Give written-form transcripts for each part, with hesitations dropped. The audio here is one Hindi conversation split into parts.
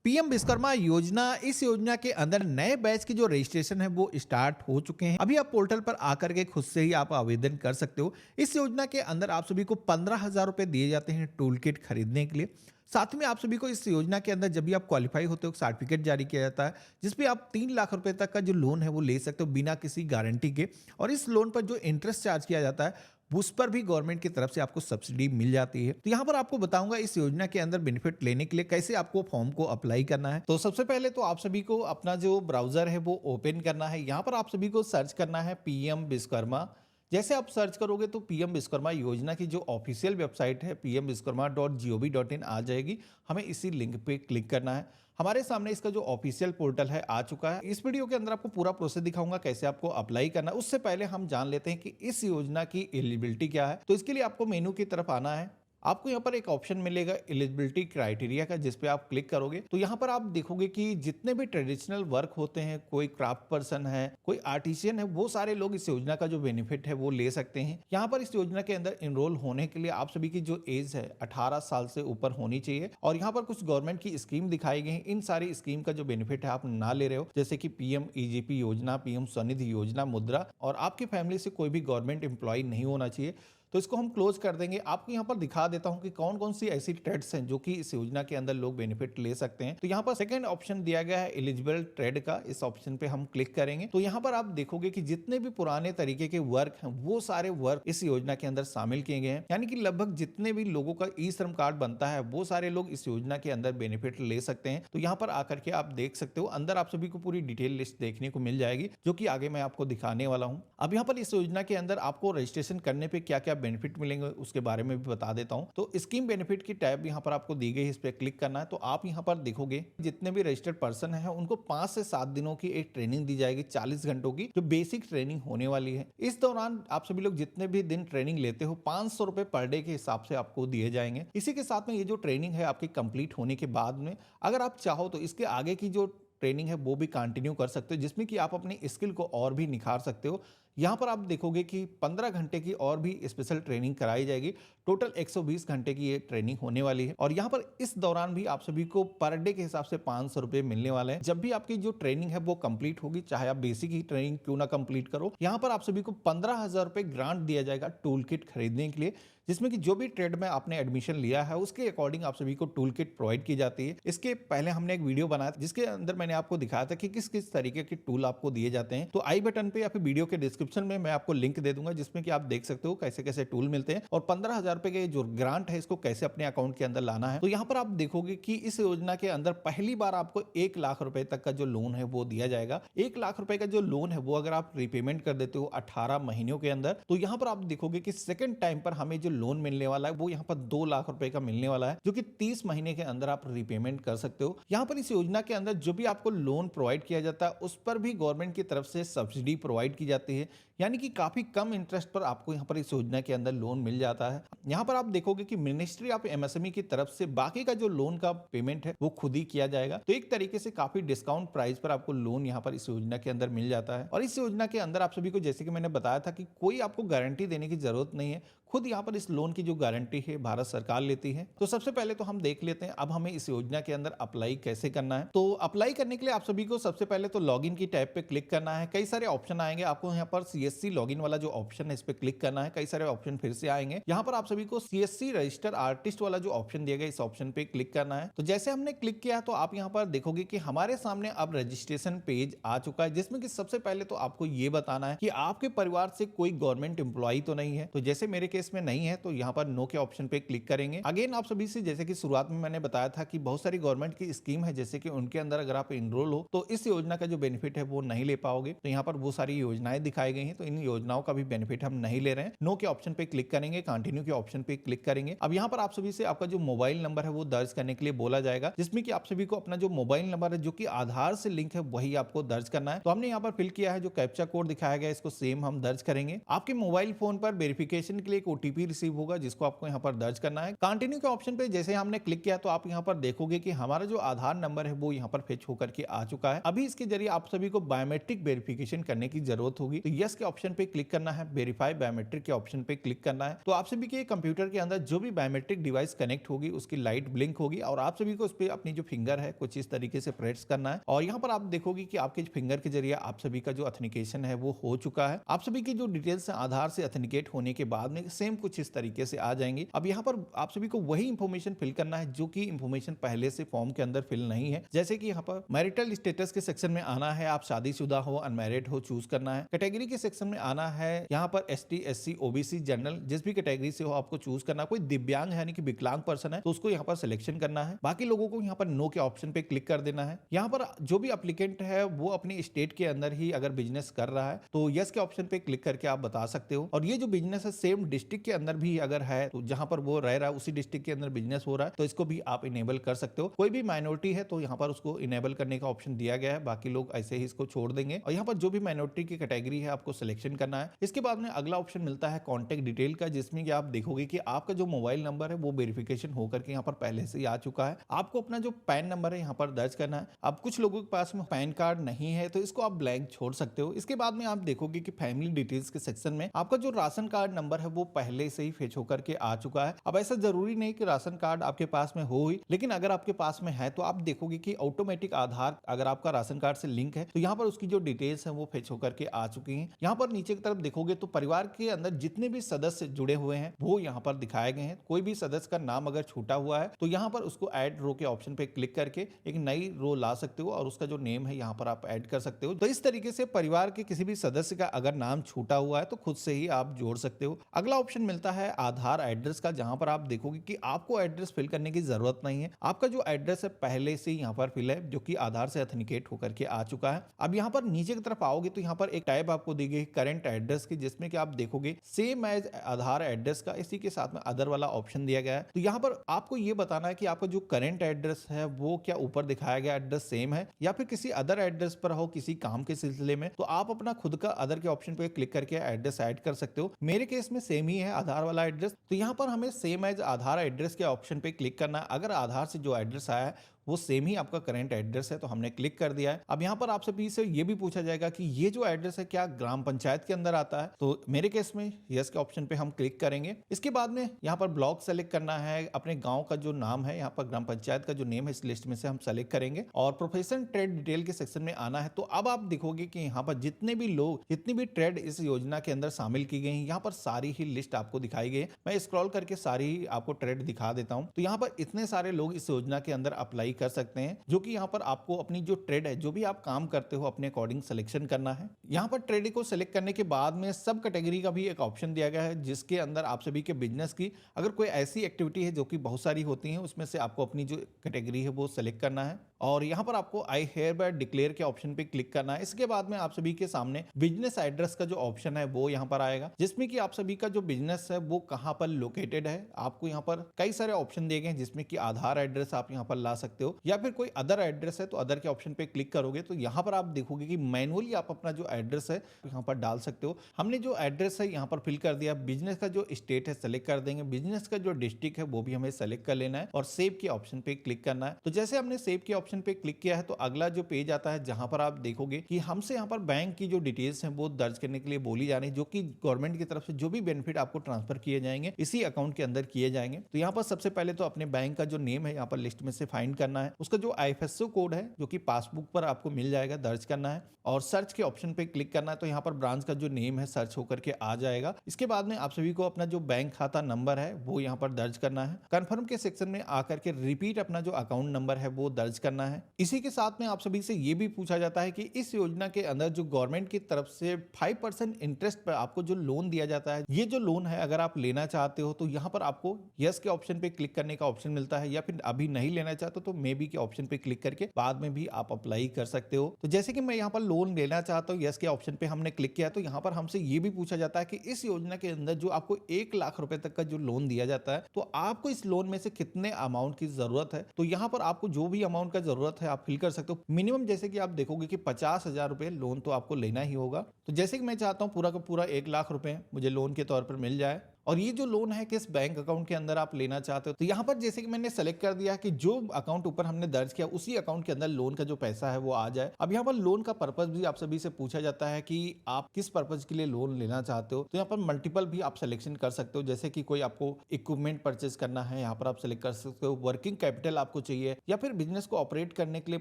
पीएम विश्वकर्मा योजना, इस योजना के अंदर नए बैच की जो रजिस्ट्रेशन है वो स्टार्ट हो चुके हैं। अभी आप पोर्टल पर आकर के खुद से ही आप आवेदन कर सकते हो। इस योजना के अंदर आप सभी को 15,000 रुपए दिए जाते हैं टूल किट खरीदने के लिए। साथ में आप सभी को इस योजना के अंदर जब भी आप क्वालिफाई होते हो, सर्टिफिकेट जारी किया जाता है जिसपे आप 3 लाख रुपए तक का जो लोन है वो ले सकते हो बिना किसी गारंटी के। और इस लोन पर जो इंटरेस्ट चार्ज किया जाता है उस पर भी गवर्नमेंट की तरफ से आपको सब्सिडी मिल जाती है। तो यहाँ पर आपको बताऊंगा इस योजना के अंदर बेनिफिट लेने के लिए कैसे आपको फॉर्म को अप्लाई करना है। तो सबसे पहले तो आप सभी को अपना जो ब्राउजर है वो ओपन करना है। यहाँ पर आप सभी को सर्च करना है पीएम विश्वकर्मा। जैसे आप सर्च करोगे तो पीएम विश्वकर्मा योजना की जो ऑफिशियल वेबसाइट है pmvishwakarma.gov.in आ जाएगी। हमें इसी लिंक पे क्लिक करना है। हमारे सामने इसका जो ऑफिशियल पोर्टल है आ चुका है। इस वीडियो के अंदर आपको पूरा प्रोसेस दिखाऊंगा कैसे आपको अप्लाई करना है। उससे पहले हम जान लेते हैं कि इस योजना की एलिजिबिलिटी क्या है। तो इसके लिए आपको मेनू की तरफ आना है। आपको यहाँ पर एक ऑप्शन मिलेगा एलिजिबिलिटी क्राइटेरिया का, जिस पे आप क्लिक करोगे तो यहाँ पर आप देखोगे कि जितने भी ट्रेडिशनल वर्क होते हैं, कोई क्राफ्ट पर्सन है, कोई आर्टिशियन है, वो सारे लोग इस योजना का जो बेनिफिट है वो ले सकते हैं। यहाँ पर इस योजना के अंदर इनरोल होने के लिए आप सभी की जो एज है 18 साल से ऊपर होनी चाहिए। और यहाँ पर कुछ गवर्नमेंट की स्कीम दिखाई गई है। इन सारी स्कीम का जो बेनिफिट है आप ना ले रहे हो, जैसे कि पीएम ईजीपी योजना, पीएम स्वनिधि योजना, मुद्रा, और आपकी फैमिली से कोई भी गवर्नमेंट एम्प्लॉय नहीं होना चाहिए। तो इसको हम क्लोज कर देंगे। आपको यहाँ पर दिखा देता हूँ कि कौन कौन सी ऐसी ट्रेड्स हैं जो कि इस योजना के अंदर लोग बेनिफिट ले सकते हैं। तो यहाँ पर सेकंड ऑप्शन दिया गया है एलिजिबल ट्रेड का। इस ऑप्शन पे हम क्लिक करेंगे तो यहाँ पर आप देखोगे कि जितने भी पुराने तरीके के वर्क हैं वो सारे वर्क इस योजना के अंदर शामिल किए गए हैं। यानी कि लगभग जितने भी लोगों का ई श्रम कार्ड बनता है वो सारे लोग इस योजना के अंदर बेनिफिट ले सकते हैं। तो यहाँ पर आकर के आप देख सकते हो, अंदर आप सभी को पूरी डिटेल लिस्ट देखने को मिल जाएगी जो कि आगे मैं आपको दिखाने वाला हूँ। अब यहाँ पर इस योजना के अंदर आपको रजिस्ट्रेशन करने पे क्या क्या बेनिफिट मिलेंगे उसके बारे में भी बता देता हूं। तो स्कीम बेनिफिट की टैब यहां पर आपको दी गई है, इस पर क्लिक करना है। तो आप यहां पर देखोगे जितने भी रजिस्टर्ड पर्सन है उनको 5 से 7 दिनों की एक ट्रेनिंग दी जाएगी, 40 घंटों की, जो बेसिक ट्रेनिंग होने वाली है। इस दौरान आप सभी लोग जितने भी दिन ट्रेनिंग लेते हो 500 रुपए पर डे के हिसाब से आपको दिए जाएंगे। इसी के साथ में ये जो ट्रेनिंग है आपकी कंप्लीट होने के बाद में अगर आप चाहो तो इसके आगे की जो ट्रेनिंग है वो भी कंटिन्यू कर सकते हो, जिसमें कि आप अपनी स्किल को और भी निखार सकते हो। यहाँ पर आप देखोगे कि 15 घंटे की और भी स्पेशल ट्रेनिंग कराई जाएगी। टोटल 120 घंटे की ये ट्रेनिंग होने वाली है। और यहाँ पर इस दौरान भी आप सभी को पर डे के हिसाब से 500 रुपए मिलने वाले हैं। जब भी आपकी जो ट्रेनिंग है वो कंप्लीट होगी, चाहे आप बेसिक ही ट्रेनिंग क्यों ना कंप्लीट करो, यहाँ पर आप सभी को 15,000 रुपए ग्रांट दिया जाएगा टूल किट खरीदने के लिए, जिसमें कि जो भी ट्रेड में आपने एडमिशन लिया है उसके अकॉर्डिंग आप सभी को टूल किट प्रोवाइड की जाती है। इसके पहले हमने एक वीडियो बनाया था जिसके अंदर मैंने आपको दिखाया था कि किस किस तरीके के टूल आपको दिए जाते हैं। तो आई बटन पे या फिर वीडियो के डिस्क्रिप्शन में मैं आपको लिंक दे दूंगा जिसमें कि आप देख सकते हो कैसे कैसे टूल मिलते हैं और 15,000 रुपए के जो ग्रांट है इसको कैसे अपने अकाउंट के अंदर लाना है। तो यहाँ पर आप देखोगे कि इस योजना के अंदर पहली बार आपको 1 लाख रुपए तक का जो लोन है वो दिया जाएगा। 1 लाख रुपए का जो लोन है वो अगर आप रिपेमेंट कर देते हो 18 महीनों के अंदर, तो यहाँ पर आप देखोगे कि सेकंड टाइम पर हमें जो लोन मिलने वाला है वो यहाँ पर 2 लाख रुपए का मिलने वाला है, जो कि 30 महीने के अंदर आप रिपेमेंट कर सकते हो। यहाँ पर इस योजना के अंदर जो भी आपको लोन प्रोवाइड किया जाता है उस पर भी गवर्नमेंट की तरफ से सब्सिडी प्रोवाइड की जाती है, यानी कि काफी कम इंटरेस्ट पर आपको यहाँ पर इस योजना के अंदर लोन मिल जाता है। यहाँ पर आप देखोगे कि मिनिस्ट्री ऑफ एमएसएमई की तरफ से बाकी का जो लोन का पेमेंट है वो खुद ही किया जाएगा। तो एक तरीके से काफी डिस्काउंट प्राइस पर आपको लोन यहाँ पर इस योजना के अंदर मिल जाता है। और इस योजना के अंदर आप सभी को, जैसे कि मैंने बताया था, कि कोई आपको गारंटी देने की जरूरत नहीं है, खुद यहाँ पर इस लोन की जो गारंटी है भारत सरकार लेती है। तो सबसे पहले तो हम देख लेते हैं अब हमें इस योजना के अंदर अप्लाई कैसे करना है। तो अप्लाई करने के लिए आप सभी को सबसे पहले तो लॉगिन की टैब पे क्लिक करना है। कई सारे ऑप्शन आएंगे, आपको यहाँ पर सीएससी लॉगिन वाला जो ऑप्शन है इस पे क्लिक करना है। कई सारे ऑप्शन फिर से आएंगे। यहाँ पर आप सभी को सीएससी रजिस्टर आर्टिस्ट वाला जो ऑप्शन दिया गया इस ऑप्शन पे क्लिक करना है। तो जैसे हमने क्लिक किया तो आप यहाँ पर देखोगे कि हमारे सामने अब रजिस्ट्रेशन पेज आ चुका है, जिसमें कि सबसे पहले तो आपको ये बताना है कि आपके परिवार से कोई गवर्नमेंट एम्प्लॉय तो नहीं है। तो जैसे मेरे केस में नहीं है तो यहाँ पर नो के ऑप्शन पे क्लिक करेंगे। अगेन आप सभी से, जैसे कि शुरुआत में मैंने बताया था कि बहुत सारी गवर्नमेंट की स्कीम है, जैसे कि उनके अंदर अगर आप इनरोल हो तो इस योजना का जो बेनिफिट है वो नहीं ले पाओगे। तो यहाँ पर वो सारी योजनाएं दिखाई गई हैं, तो इन योजनाओं का भी बेनिफिट हम नहीं ले रहे हैं। नो के ऑप्शन पे क्लिक करेंगे, कंटिन्यू के ऑप्शन पे क्लिक करेंगे। अब यहाँ पर आप सभी से आपका जो मोबाइल नंबर है वो दर्ज करने के लिए बोला जाएगा, जिसमें कि आप सभी को अपना जो मोबाइल नंबर है जो कि आधार से लिंक है वही आपको दर्ज करना है। तो हमने यहाँ पर फिल किया है, जो कैप्चा कोड दिखाया गया इसको सेम हम दर्ज करेंगे। आपके मोबाइल फोन पर वेरिफिकेशन के लिए एक ओटीपी रिसीव होगा जिसको आपको यहाँ पर दर्ज करना है। कंटिन्यू के ऑप्शन पे जैसे हमने क्लिक किया तो आप यहाँ पर देखोगे कि हमारा जो आधार नंबर है वो यहाँ पर फेच होकर के आ चुका है। अभी इसके जरिए आप सभी को बायोमेट्रिक वेरिफिकेशन करने की जरूरत होगी। तो यस के ऑप्शन पे क्लिक करना है, वेरीफाई बायोमेट्रिक के ऑप्शन पे क्लिक करना है। तो आप सभी के कंप्यूटर के अंदर जो भी बायोमेट्रिक डिवाइस कनेक्ट होगी उसकी लाइट ब्लिंक होगी और आप सभी को उस पर अपनी जो फिंगर है कुछ इस तरीके से प्रेस करना है और यहाँ पर आप देखोगे कि आपके फिंगर के जरिए आप सभी का जो ऑथेंटिकेशन है वो हो चुका है। आप सभी की जो डिटेल्स है आधार से ऑथेंटिकेट होने के बाद में सेम कुछ इस तरीके से आ जाएंगे। अब यहाँ पर आप सभी को वही इंफॉर्मेशन फिल करना है जो कि इंफॉर्मेशन पहले से फॉर्म के अंदर फिल नहीं है। जैसे कि यहाँ पर मैरिटल स्टेटस के सेक्शन में आना है, आप शादीशुदा हो अनमैरिड हो चूज करना है। कैटेगरी के सेक्शन में आना है, यहाँ पर ST SC OBC जनरल जिस भी कैटेगरी से हो आपको चूज करना है। कोई दिव्यांग यानी कि विकलांग पर्सन है तो उसको यहाँ पर सिलेक्शन करना है। बाकी लोगों को यहाँ पर नो के ऑप्शन पे क्लिक कर देना है। यहाँ पर जो भी एप्लीकेंट है वो अपने स्टेट के अंदर ही अगर बिजनेस कर रहा है तो यस के ऑप्शन पे क्लिक करके आप बता सकते हो। और ये जो बिजनेस है सेम डिस्ट्रिक्ट के अंदर भी अगर है तो जहां पर वो रह रहा है उसी डिस्ट्रिक्ट के अंदर बिजनेस हो रहा है तो इसको भी आप इनेबल कर सकते हो। कोई भी माइनॉरिटी है तो यहाँ पर उसको इनेबल करने का ऑप्शन दिया गया है, बाकी लोग ऐसे ही इसको छोड़ देंगे। और यहाँ पर जो भी माइनॉरिटी की कैटेगरी है आपको सिलेक्शन करना है। इसके बाद में अगला ऑप्शन मिलता है कॉन्टेक्ट डिटेल का, जिसमें कि आप देखोगे कि आपका जो मोबाइल नंबर है वो वेरिफिकेशन होकर के यहाँ पर पहले से ही आ चुका है। आपको अपना जो पैन नंबर है यहाँ पर दर्ज करना है। अब कुछ लोगों के पास में पैन कार्ड नहीं है तो इसको आप ब्लैंक छोड़ सकते हो। इसके बाद में आप देखोगे कि फैमिली डिटेल्स के सेक्शन में आपका जो राशन कार्ड नंबर है वो पहले से ही फेच होकर के आ चुका है। अब ऐसा जरूरी नहीं कि राशन कार्ड आपके पास में हो ही, लेकिन अगर आपके पास में है तो आप देखोगे कि ऑटोमेटिक आधार अगर आपका राशन कार्ड से लिंक है तो यहाँ पर उसकी जो डिटेल्स है वो फेच होकर के आ चुकी हैं। यहाँ पर नीचे की तरफ देखोगे तो परिवार के अंदर जितने भी सदस्य जुड़े हुए हैं वो यहाँ पर दिखाए गए हैं। कोई भी सदस्य का नाम अगर छूटा हुआ है तो यहाँ पर उसको ऐड रो के ऑप्शन पे क्लिक करके एक नई रो ला सकते हो और उसका जो नेम है यहाँ पर आप ऐड कर सकते हो। तो इस तरीके से परिवार के किसी भी सदस्य का अगर नाम छूटा हुआ है तो खुद से ही आप जोड़ सकते हो। अगला ऑप्शन मिलता है आधार एड्रेस का, जहां पर आप देखोगे कि आपको एड्रेस फिल करने की जरूरत नहीं है। आपका जो एड्रेस है पहले से यहाँ पर फिल है जो कि आधार से ऑथेंटिकेट होकर के आ चुका है। अब यहाँ पर नीचे की तरफ आओगे तो यहाँ पर एक टैब आपको दी गई करंट एड्रेस की, जिसमें कि आप देखोगे सेम एज आधार एड्रेस का इसी के साथ में अदर वाला ऑप्शन दिया गया है। तो यहाँ पर आपको ये बताना है कि आपका जो करंट एड्रेस है वो क्या ऊपर दिखाया गया एड्रेस सेम है या फिर किसी अदर एड्रेस पर हो किसी काम के सिलसिले में। तो आप अपना खुद का अदर के ऑप्शन पे क्लिक करके एड्रेस ऐड कर सकते हो। मेरे केस में सेम ही है आधार वाला एड्रेस, तो यहाँ पर हमें सेम एज आधार एड्रेस के ऑप्शन पे क्लिक करना है। अगर आधार से जो एड्रेस आया है वो सेम ही आपका करंट एड्रेस है तो हमने क्लिक कर दिया है। अब यहाँ पर आप सभी से ये भी पूछा जाएगा कि ये जो एड्रेस है क्या ग्राम पंचायत के अंदर आता है, तो मेरे केस में यस के ऑप्शन पे हम क्लिक करेंगे। इसके बाद में यहाँ पर ब्लॉक सेलेक्ट करना है, अपने गांव का जो नाम है यहाँ पर ग्राम पंचायत का जो नेम है इस लिस्ट में से हम सेलेक्ट करेंगे और प्रोफेशन ट्रेड डिटेल के सेक्शन में आना है। तो अब आप देखोगे कि यहाँ पर जितने भी लोग जितनी भी ट्रेड इस योजना के अंदर शामिल की गई है यहाँ पर सारी ही लिस्ट आपको दिखाई गई है। मैं स्क्रॉल करके सारी आपको ट्रेड दिखा देता हूँ। तो यहाँ पर इतने सारे लोग इस योजना के अंदर अप्लाई कर सकते हैं, जो कि यहाँ पर आपको अपनी जो ट्रेड है जो भी आप काम करते हो अपने अकॉर्डिंग सिलेक्शन करना है। यहाँ पर ट्रेड को सिलेक्ट करने के बाद में सब कैटेगरी का भी एक ऑप्शन दिया गया है, जिसके अंदर आप सभी के बिजनेस की अगर कोई ऐसी एक्टिविटी है जो कि बहुत सारी होती है उसमें से आपको अपनी जो कैटेगरी है वो सिलेक्ट करना है और यहाँ पर आपको आई हेयर बाय डिक्लेयर के ऑप्शन पे क्लिक करना है। इसके बाद में आप सभी के सामने बिजनेस एड्रेस का जो ऑप्शन है वो यहाँ पर आएगा, जिसमें कि आप सभी का जो बिजनेस है वो कहाँ पर लोकेटेड है। आपको यहाँ पर कई सारे ऑप्शन दिए गए हैं, जिसमें कि आधार एड्रेस आप यहाँ पर ला सकते हो या फिर कोई अदर एड्रेस है तो अदर के ऑप्शन पे क्लिक करोगे तो यहाँ पर आप देखोगे कि मैनुअली आप अपना जो एड्रेस है यहाँ पर डाल सकते हो। हमने जो एड्रेस है यहाँ पर फिल कर दिया। बिजनेस का जो स्टेट है सेलेक्ट कर देंगे, बिजनेस का जो डिस्ट्रिक्ट है वो भी हमें सेलेक्ट कर लेना है और सेव के ऑप्शन पे क्लिक करना है। तो जैसे हमने सेव के ऑप्शन पे क्लिक किया है तो अगला जो पेज आता है जहां पर आप देखोगे कि हमसे यहाँ पर बैंक की जो डिटेल्स हैं वो दर्ज करने के लिए बोली जा रही है, जो कि गवर्नमेंट की तरफ से जो भी बेनिफिट आपको ट्रांसफर किए जाएंगे इसी अकाउंट के अंदर किए जाएंगे। तो यहाँ पर सबसे पहले तो अपने बैंक का जो नेम है यहाँ पर लिस्ट में से फाइंड करना है, उसका जो IFSC कोड है जो कि पासबुक पर आपको मिल जाएगा दर्ज करना है और सर्च के ऑप्शन पे क्लिक करना है। तो यहाँ पर ब्रांच का जो नेम है सर्च होकर के आ जाएगा। इसके बाद में आप सभी को अपना जो बैंक खाता नंबर है वो यहाँ पर दर्ज करना है। कंफर्म के सेक्शन में आकर के रिपीट अपना जो अकाउंट नंबर है वो दर्ज करना है। इसी के साथ में आप सभी से ये भी पूछा जाता है कि इस योजना के अंदर जो गवर्नमेंट की तरफ से 5% इंटरेस्ट पर आपको जो लोन दिया जाता है, ये जो लोन है अगर आप लेना चाहते हो तो यहाँ पर आपको यस के ऑप्शन पे क्लिक करने का ऑप्शन मिलता है, या फिर अभी नहीं लेना चाहते तो मे बी के ऑप्शन पे क्लिक करके बाद में भी आप अप्लाई कर सकते हो। तो जैसे कि मैं यहाँ पर लोन लेना चाहता हूँ, यस के ऑप्शन पे हमने क्लिक किया तो यहाँ पर हमसे ये भी पूछा जाता है कि इस योजना के अंदर जो आपको 1 लाख रुपए तक का जो लोन दिया जाता है तो आपको इस लोन में से कितने अमाउंट की जरूरत है। तो यहाँ पर आपको जो भी अमाउंट का जरूरत है आप फिल कर सकते हो। मिनिमम जैसे कि आप देखोगे कि 50,000 रुपए लोन तो आपको लेना ही होगा। तो जैसे कि मैं चाहता हूँ पूरा का पूरा 1 लाख रुपए मुझे लोन के तौर पर मिल जाए और ये जो लोन है किस बैंक अकाउंट के अंदर आप लेना चाहते हो। तो यहाँ पर जैसे कि मैंने सेलेक्ट कर दिया कि जो अकाउंट ऊपर हमने दर्ज किया उसी अकाउंट के अंदर लोन का जो पैसा है वो आ जाए। अब यहाँ पर लोन का पर्पज भी आप सभी से पूछा जाता है कि आप किस पर्पज के लिए लोन लेना चाहते हो। तो यहाँ पर मल्टीपल भी आप सिलेक्शन कर सकते हो, जैसे कि कोई आपको इक्विपमेंट परचेज करना है, यहाँ पर आप सेलेक्ट कर सकते हो। वर्किंग कैपिटल आपको चाहिए, या फिर बिजनेस को ऑपरेट करने के लिए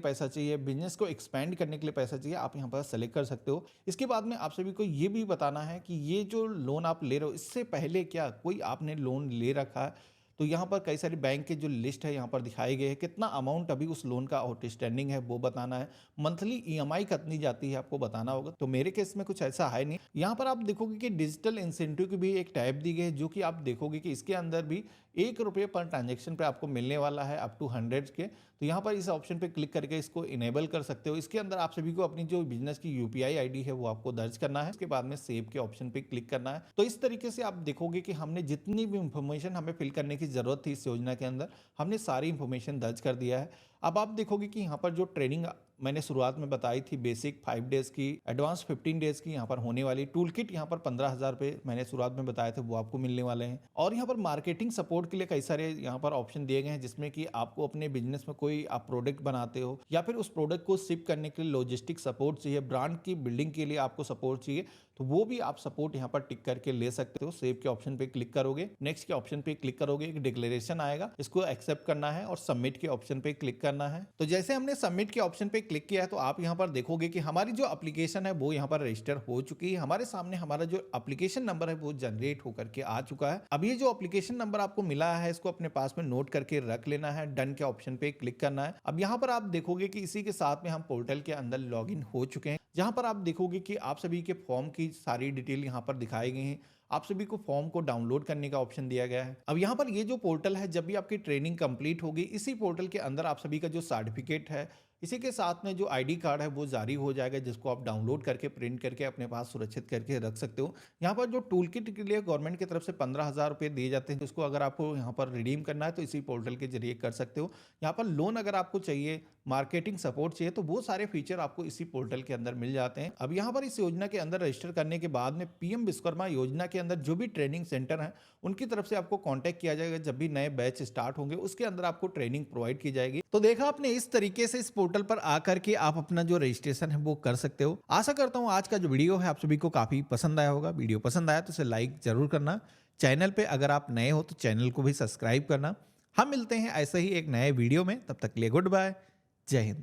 पैसा चाहिए, बिजनेस को एक्सपैंड करने के लिए पैसा चाहिए, आप यहाँ पर सेलेक्ट कर सकते हो। इसके बाद में आप सभी को ये भी बताना है कि ये जो लोन आप ले रहे हो इससे पहले क्या कोई आपने लोन ले रखा है। तो यहाँ पर कई सारी बैंक के जो लिस्ट है यहाँ पर दिखाई गई है, कितना अमाउंट अभी उस लोन का आउटस्टैंडिंग है वो बताना है, मंथली ईएमआई कितनी जाती है आपको बताना होगा। तो मेरे केस में कुछ ऐसा है नहीं। यहाँ पर आप देखोगे कि डिजिटल इंसेंटिव की भी एक टाइप दी गई है, जो कि आप देखोगे कि इसके अंदर भी ₹1 पर ट्रांजेक्शन पे आपको मिलने वाला है अप टू 100 के। तो यहाँ पर इस ऑप्शन पे क्लिक करके इसको इनेबल कर सकते हो। इसके अंदर आप सभी को अपनी जो बिजनेस की यूपीआई आईडी है वो आपको दर्ज करना है, उसके बाद में सेव के ऑप्शन पे क्लिक करना है। तो इस तरीके से आप देखोगे कि हमने जितनी भी इंफॉर्मेशन हमें फिल करने की जरूरत थी इस योजना के अंदर, हमने सारी इंफॉर्मेशन दर्ज कर दिया है। अब आप देखोगे कि यहाँ पर जो ट्रेनिंग मैंने शुरुआत में बताई थी, बेसिक 5 डेज की, एडवांस 15 डेज की यहाँ पर होने वाली, टूल किट यहाँ पर 15,000 रुपये मैंने शुरुआत में बताए थे वो आपको मिलने वाले हैं। और यहाँ पर मार्केटिंग सपोर्ट के लिए कई सारे यहाँ पर ऑप्शन दिए गए हैं, जिसमें कि आपको अपने बिजनेस में कोई आप प्रोडक्ट बनाते हो या फिर उस प्रोडक्ट को शिप करने के लिए लॉजिस्टिक सपोर्ट चाहिए, ब्रांड की बिल्डिंग के लिए आपको सपोर्ट चाहिए, तो वो भी आप सपोर्ट यहाँ पर टिक करके ले सकते हो। सेव के ऑप्शन पे क्लिक करोगे, नेक्स्ट के ऑप्शन पे क्लिक करोगे, एक डिक्लेरेशन आएगा, इसको एक्सेप्ट करना है और सबमिट के ऑप्शन पे क्लिक करना है। तो जैसे हमने सबमिट के ऑप्शन पे क्लिक किया है तो आप यहाँ पर देखोगे कि हमारी जो एप्लीकेशन है वो यहाँ पर रजिस्टर हो चुकी है। हमारे सामने हमारा जो एप्लीकेशन नंबर है वो जनरेट होकर के आ चुका है। अब ये जो एप्लीकेशन नंबर आपको मिला है इसको अपने पास में नोट करके रख लेना है, डन के ऑप्शन पे क्लिक करना है। अब यहाँ पर आप देखोगे कि इसी के साथ में हम पोर्टल के अंदर लॉगिन हो चुके हैं, जहां पर आप देखोगे कि आप सभी के फॉर्म की सारी डिटेल यहाँ पर दिखाई गई हैं। आप सभी को फॉर्म को डाउनलोड करने का ऑप्शन दिया गया है। अब यहाँ पर ये जो पोर्टल है, जब भी आपकी ट्रेनिंग कंप्लीट होगी इसी पोर्टल के अंदर आप सभी का जो सर्टिफिकेट है, इसी के साथ में जो आईडी कार्ड है वो जारी हो जाएगा, जिसको आप डाउनलोड करके प्रिंट करके अपने पास सुरक्षित करके रख सकते हो। यहाँ पर जो टूल किट के लिए गवर्नमेंट की तरफ से 15,000 रुपये दिए जाते हैं, जिसको अगर आपको यहाँ पर रिडीम करना है तो इसी पोर्टल के जरिए कर सकते हो। यहाँ पर लोन अगर आपको चाहिए, मार्केटिंग सपोर्ट चाहिए, तो वो सारे फीचर आपको इसी पोर्टल के अंदर मिल जाते हैं। अब यहाँ पर इस योजना के अंदर रजिस्टर करने के बाद में पीएम विश्वकर्मा योजना के अंदर जो भी ट्रेनिंग सेंटर है उनकी तरफ से आपको कांटेक्ट किया जाएगा। जब भी नए बैच स्टार्ट होंगे उसके अंदर आपको ट्रेनिंग प्रोवाइड की जाएगी। तो देखा आपने, इस तरीके से इस पोर्टल पर आकर के आप अपना जो रजिस्ट्रेशन है वो कर सकते हो। आशा करता हूं आज का जो वीडियो है आप सभी को काफी पसंद आया होगा। वीडियो पसंद आया तो इसे लाइक जरूर करना। चैनल पे अगर आप नए हो तो चैनल को भी सब्सक्राइब करना। हम मिलते हैं ऐसे ही एक नए वीडियो में, तब तक के लिए गुड बाय, जय हिंद।